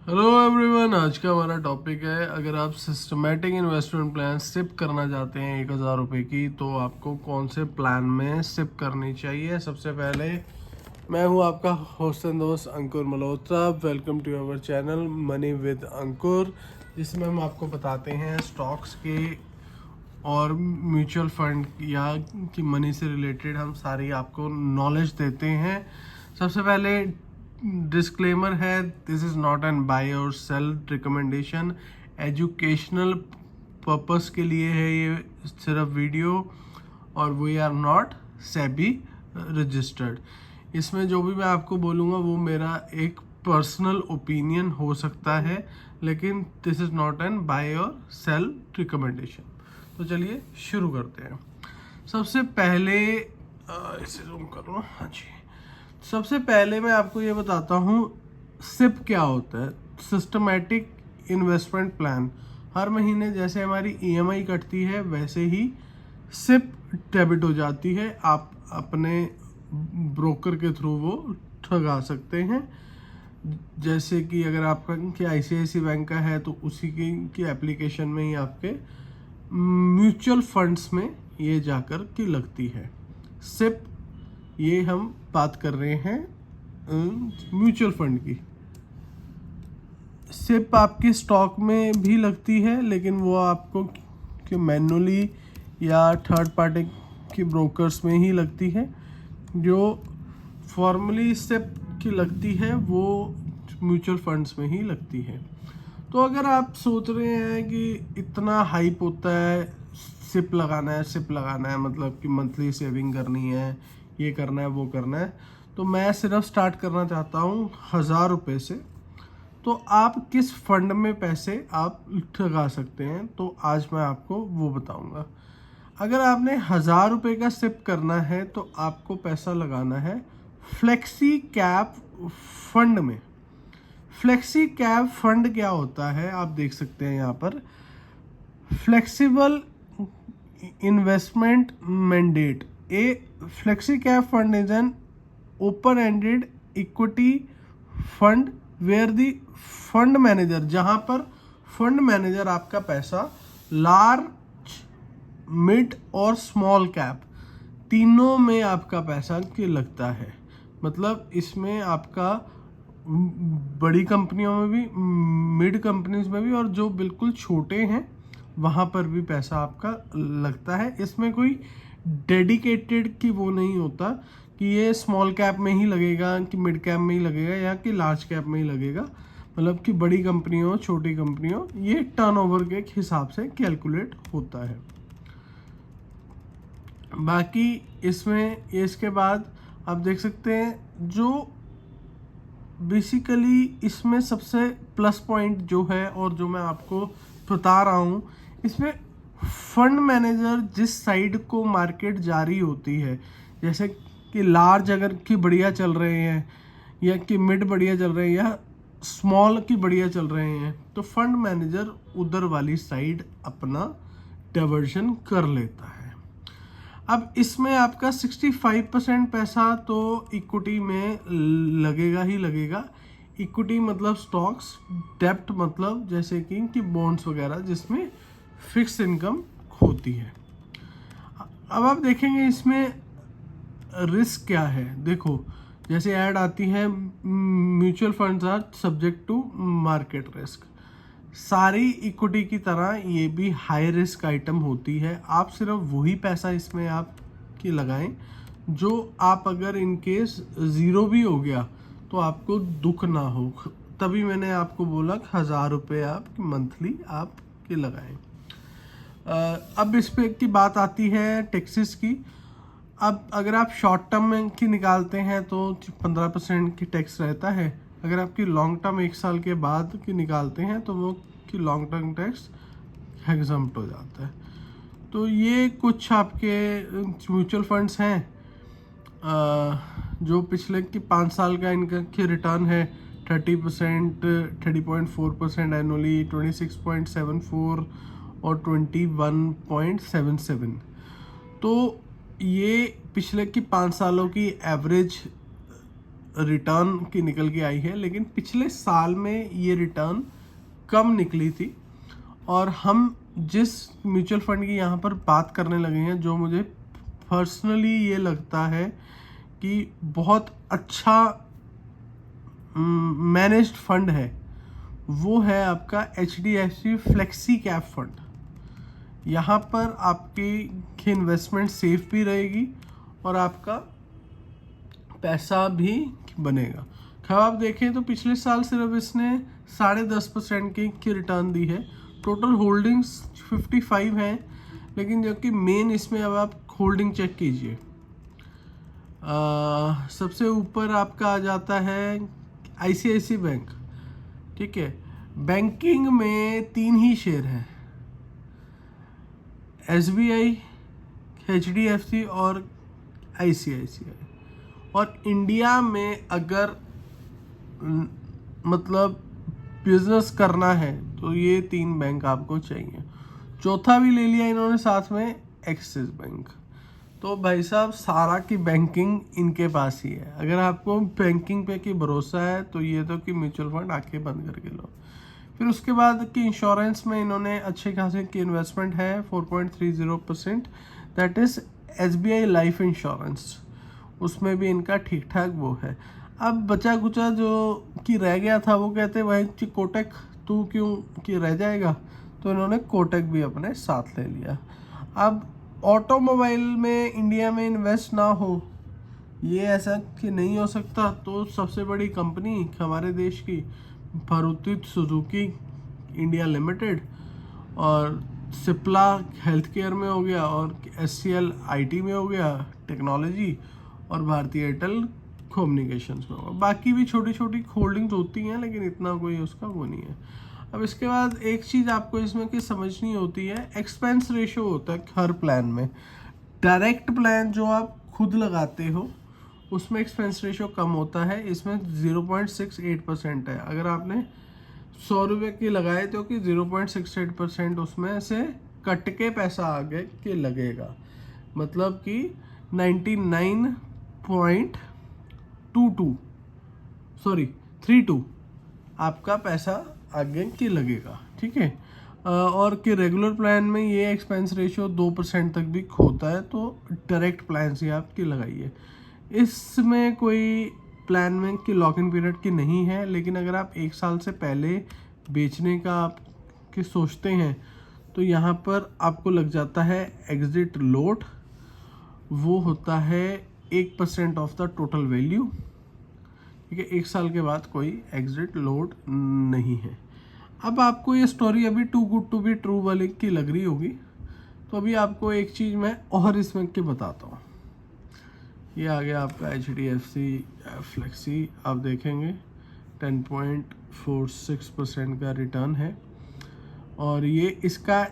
Hello everyone, आज का हमारा टॉपिक है अगर आप सिस्टमेटिक इन्वेस्टमेंट प्लान सिप करना चाहते हैं 1,000 रुपये की, तो आपको कौन से प्लान में सिप करनी चाहिए। सबसे पहले मैं हूं आपका होस्ट एंड दोस्त Ankur Malhotra. Welcome to our channel money with Ankur, जिसमें हम आपको बताते हैं स्टॉक्स के और म्यूचुअल फंड या कि मनी से रिलेटेड हम सारी आपको नॉलेज देते हैं। सबसे पहले डिस्क्लेमर है, this is not an buy or sell recommendation. Educational purpose के लिए है ये सिर्फ वीडियो, और we are not SEBI registered. इसमें जो भी मैं आपको बोलूँगा वो मेरा एक पर्सनल ओपिनियन हो सकता है, लेकिन this is not an buy or sell recommendation. तो चलिए शुरू करते हैं। सबसे पहले इसे जूम कर लो। हाँ जी, सबसे पहले मैं आपको ये बताता हूँ सिप क्या होता है। Systematic investment plan. हर महीने जैसे हमारी ईएमआई कटती है वैसे ही सिप डेबिट हो जाती है। आप अपने ब्रोकर के थ्रू वो ठगा सकते हैं। जैसे कि अगर आपका कि आईसीआईसी बैंक का है तो उसी की एप्लीकेशन में ही आपके म्यूचुअल फंड्स में ये जाकर की लगती है सिप। ये हम बात कर रहे हैं म्यूचुअल फंड की। सिप आपकी स्टॉक में भी लगती है, लेकिन वो आपको कि मैनुअली या थर्ड पार्टी की ब्रोकर्स में ही लगती है। जो फॉर्मली सिप की लगती है वो म्यूचुअल फंड्स में ही लगती है। तो अगर आप सोच रहे हैं कि इतना हाइप होता है सिप लगाना है मतलब कि मंथली सेविंग करनी है, ये करना है वो करना है, तो मैं सिर्फ स्टार्ट करना चाहता हूँ 1,000 रुपये से। तो आप किस फंड में पैसे आप लगा सकते हैं, तो आज मैं आपको वो बताऊंगा। अगर आपने 1,000 रुपये का सिप करना है तो आपको पैसा लगाना है फ्लेक्सी कैप फंड में। फ्लेक्सी कैप फंड क्या होता है आप देख सकते हैं यहाँ पर। Flexible investment mandate. A flexi cap fund is an open ended equity fund where the fund manager, जहां पर फंड मैनेजर आपका पैसा लार्ज, मिड और स्मॉल कैप तीनों में आपका पैसा लगता है। मतलब इसमें आपका बड़ी कंपनियों में भी, मिड कंपनीज में भी, और जो बिल्कुल छोटे हैं वहाँ पर भी पैसा आपका लगता है। इसमें कोई डेडिकेटेड की वो नहीं होता कि ये स्मॉल कैप में ही लगेगा कि मिड कैप में ही लगेगा या कि लार्ज कैप में ही लगेगा। मतलब कि बड़ी कंपनियों छोटी कंपनियों ये टर्नओवर के हिसाब से कैलकुलेट होता है। बाकी इसमें इसके बाद आप देख सकते हैं जो बेसिकली इसमें सबसे प्लस पॉइंट जो है और जो मैं आपको बता रहा हूँ, इसमें फंड मैनेजर जिस साइड को मार्केट जारी होती है, जैसे कि लार्ज अगर की बढ़िया चल रहे हैं या कि मिड बढ़िया चल रहे हैं या स्मॉल की बढ़िया चल रहे हैं, तो फंड मैनेजर उधर वाली साइड अपना डाइवर्जन कर लेता है। अब इसमें आपका 65% पैसा तो इक्विटी में लगेगा ही लगेगा। इक्विटी मतलब स्टॉक्स, डेब्ट मतलब जैसे कि बॉन्ड्स वगैरह जिसमें फिक्स इनकम होती है। अब आप देखेंगे इसमें रिस्क क्या है। देखो जैसे ऐड आती है, mutual funds are subject to market risk. सारी इक्विटी की तरह ये भी हाई रिस्क आइटम होती है। आप सिर्फ वही पैसा इसमें आप की लगाएं जो आप अगर इन केस ज़ीरो भी हो गया तो आपको दुख ना हो। तभी मैंने आपको बोला 1,000 रुपये आप मंथली आप के लगाएं। अब इस पे की बात आती है टैक्सेस की। अब अगर आप शॉर्ट टर्म में की निकालते हैं तो 15% की टैक्स रहता है। अगर आपकी लॉन्ग टर्म 1 साल के बाद की निकालते हैं तो वो की लॉन्ग टर्म टैक्स एग्जम्प्ट हो जाता है। तो ये कुछ आपके म्यूचुअल फंड्स हैं जो पिछले की 5 साल का इनका की रिटर्न है 30%, 30.4% एनुअली, 26.74 और 21.77। तो ये पिछले की 5 सालों की एवरेज रिटर्न की निकल के आई है, लेकिन पिछले साल में ये रिटर्न कम निकली थी। और हम जिस म्यूचुअल फंड की यहाँ पर बात करने लगे हैं, जो मुझे पर्सनली ये लगता है कि बहुत अच्छा मैनेज्ड फंड है, वो है आपका HDFC फ्लेक्सी कैप फंड। यहाँ पर आपकी इन्वेस्टमेंट सेफ भी रहेगी और आपका पैसा भी बनेगा। खैर आप देखें तो पिछले साल सिर्फ इसने 10.5% की रिटर्न दी है। टोटल होल्डिंग्स 55 हैं, लेकिन जबकि मेन इसमें अब आप होल्डिंग चेक कीजिए, सबसे ऊपर आपका आ जाता है ICICI बैंक। ठीक है, बैंकिंग में 3 ही शेयर हैं, SBI, HDFC और ICICI। और इंडिया में अगर मतलब बिजनेस करना है तो ये 3 बैंक आपको चाहिए। चौथा भी ले लिया इन्होंने साथ में, एक्सिस बैंक। तो भाई साहब सारा की बैंकिंग इनके पास ही है। अगर आपको बैंकिंग पे की भरोसा है तो ये तो कि म्यूचुअल फंड आके बंद करके लो। फिर उसके बाद कि इंश्योरेंस में इन्होंने अच्छे खासे की इन्वेस्टमेंट है 4.30%, that is SBI life insurance. उसमें भी इनका ठीक ठाक वो है। अब बचा कुचा जो कि रह गया था, वो कहते भाई कि कोटक तू क्यों कि रह जाएगा, तो इन्होंने कोटक भी अपने साथ ले लिया। अब ऑटोमोबाइल में इंडिया में इन्वेस्ट ना हो, ये ऐसा कि नहीं हो सकता। तो सबसे बड़ी कंपनी हमारे देश की मारुति सुजुकी इंडिया लिमिटेड, और सिप्ला हेल्थ केयर में हो गया, और SCL IT में हो गया टेक्नोलॉजी, और भारतीय एयरटेल कम्युनिकेशंस में होगा। बाकी भी छोटी छोटी होल्डिंग्स होती हैं, लेकिन इतना कोई उसका वो नहीं है। अब इसके बाद एक चीज़ आपको इसमें की समझनी होती है, एक्सपेंस रेशो होता है हर प्लान में। डायरेक्ट प्लान जो आप खुद लगाते हो उसमें एक्सपेंस रेशो कम होता है, इसमें 0.68% है। अगर आपने 100 रुपये की लगाए तो कि 0.68% उसमें से कट के पैसा आगे के लगेगा, मतलब कि 32 आपका पैसा आगे के लगेगा। ठीक है, और कि रेगुलर प्लान में ये एक्सपेंस रेशियो 2% तक भी होता है। तो डायरेक्ट प्लान से आपकी लगाइए। इसमें कोई प्लान में कि लॉक इन पीरियड की नहीं है, लेकिन अगर आप 1 साल से पहले बेचने का आप के सोचते हैं तो यहाँ पर आपको लग जाता है एग्जिट लोड, वो होता है 1% ऑफ द टोटल वैल्यू। ठीक है, 1 साल के बाद कोई एग्जिट लोड नहीं है। अब आपको ये स्टोरी अभी too good to be true वाले की लग रही होगी, तो अभी आपको एक चीज़ मैं और इसमें के बताता हूँ। ये आ गया आपका HDFC फ्लेक्सी, आप देखेंगे 10.46% का रिटर्न है, और ये इसका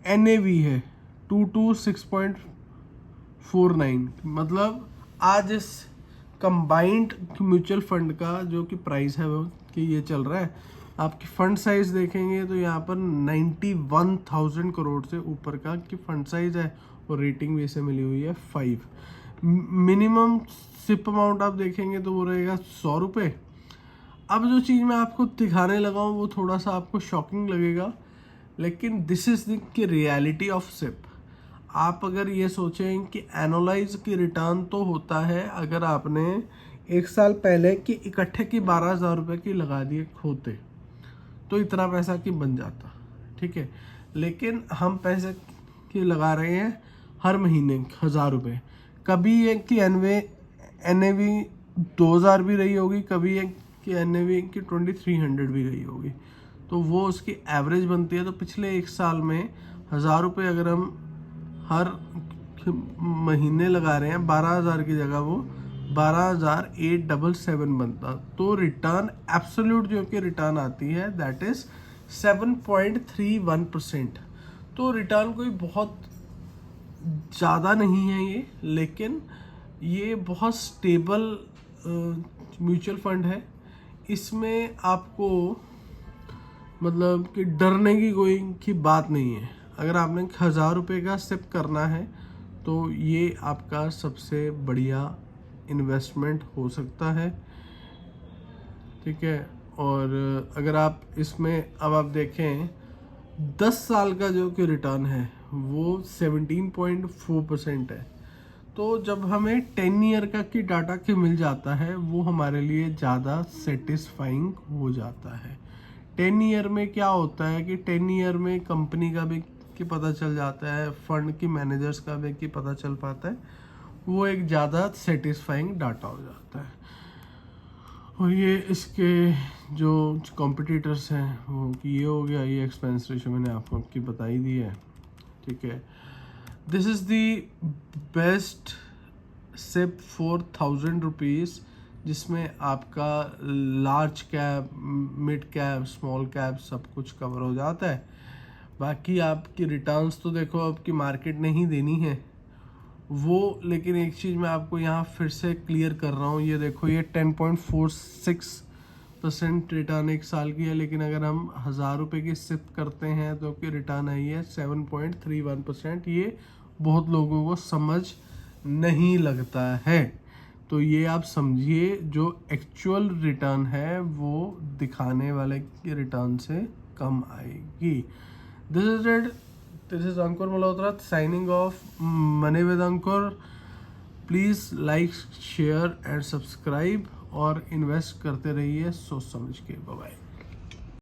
NAV है 226.49। मतलब आज इस कंबाइंड म्यूचुअल फंड का जो कि प्राइस है वो कि ये चल रहा है, आपकी फंड साइज देखेंगे तो यहाँ पर 91,000 करोड़ से ऊपर का कि फंड साइज है, और रेटिंग भी इसे मिली हुई है 5। मिनिमम सिप अमाउंट आप देखेंगे तो वो रहेगा 100 रुपये। अब जो चीज़ मैं आपको दिखाने लगा हूँ वो थोड़ा सा आपको शॉकिंग लगेगा, लेकिन this is the reality of SIP. आप अगर ये सोचें कि एनालाइज की रिटर्न तो होता है अगर आपने 1 साल पहले की इकट्ठे की 12,000 रुपये की लगा दिए होते तो इतना पैसा की बन जाता। ठीक है, लेकिन हम पैसे की लगा रहे हैं हर महीने 1,000 रुपये। कभी एक की NAV 2,000 भी रही होगी, कभी एक की NAV की 2,300 भी रही होगी, तो वो उसकी एवरेज बनती है। तो पिछले 1 साल में 1,000 रुपये अगर हम हर महीने लगा रहे हैं, 12,000 की जगह वो 12,877 बनता। तो रिटर्न एब्सोल्यूट जो कि रिटर्न आती है दैट इज 7.31%। तो रिटर्न कोई बहुत ज़्यादा नहीं है ये, लेकिन ये बहुत स्टेबल म्यूचुअल फंड है। इसमें आपको मतलब कि डरने की कोई की बात नहीं है। अगर आपने 1,000 रुपये का सिप करना है तो ये आपका सबसे बढ़िया इन्वेस्टमेंट हो सकता है, ठीक है। और अगर आप इसमें अब आप देखें 10 साल का जो कि रिटर्न है वो 17.4% है। तो जब हमें 10 ईयर का की डाटा की मिल जाता है वो हमारे लिए ज़्यादा सेटिस्फाइंग हो जाता है। 10 ईयर में क्या होता है कि 10 ईयर में कंपनी का भी कि पता चल जाता है, फंड की मैनेजर्स का भी कि पता चल पाता है, वो एक ज़्यादा सेटिस्फाइंग डाटा हो जाता है। और ये इसके जो कॉम्पिटिटर्स हैं वो कि ये हो गया, ये एक्सपेंस रेशियो मैंने आपको आपकी बताई दी है, ठीक है। This is the best SIP for 1000 rupees, जिसमें आपका large cap, mid cap, small cap सब कुछ कवर हो जाता है। बाकी आपकी रिटर्न्स तो देखो आपकी मार्केट ने ही देनी है वो, लेकिन एक चीज़ मैं आपको यहाँ फिर से क्लियर कर रहा हूँ, ये देखो ये 10.46% रिटर्न एक साल की है, लेकिन अगर हम 1000 रुपये की सिप करते हैं तो कि रिटर्न आई है 7.31%। ये बहुत लोगों को समझ नहीं लगता है, तो ये आप समझिए जो एक्चुअल रिटर्न है वो दिखाने वाले के रिटर्न से कम आएगी। This is Ankur Malhotra signing off money with Ankur. Please like, share and subscribe और इन्वेस्ट करते रहिए सोच समझ के। Bye bye.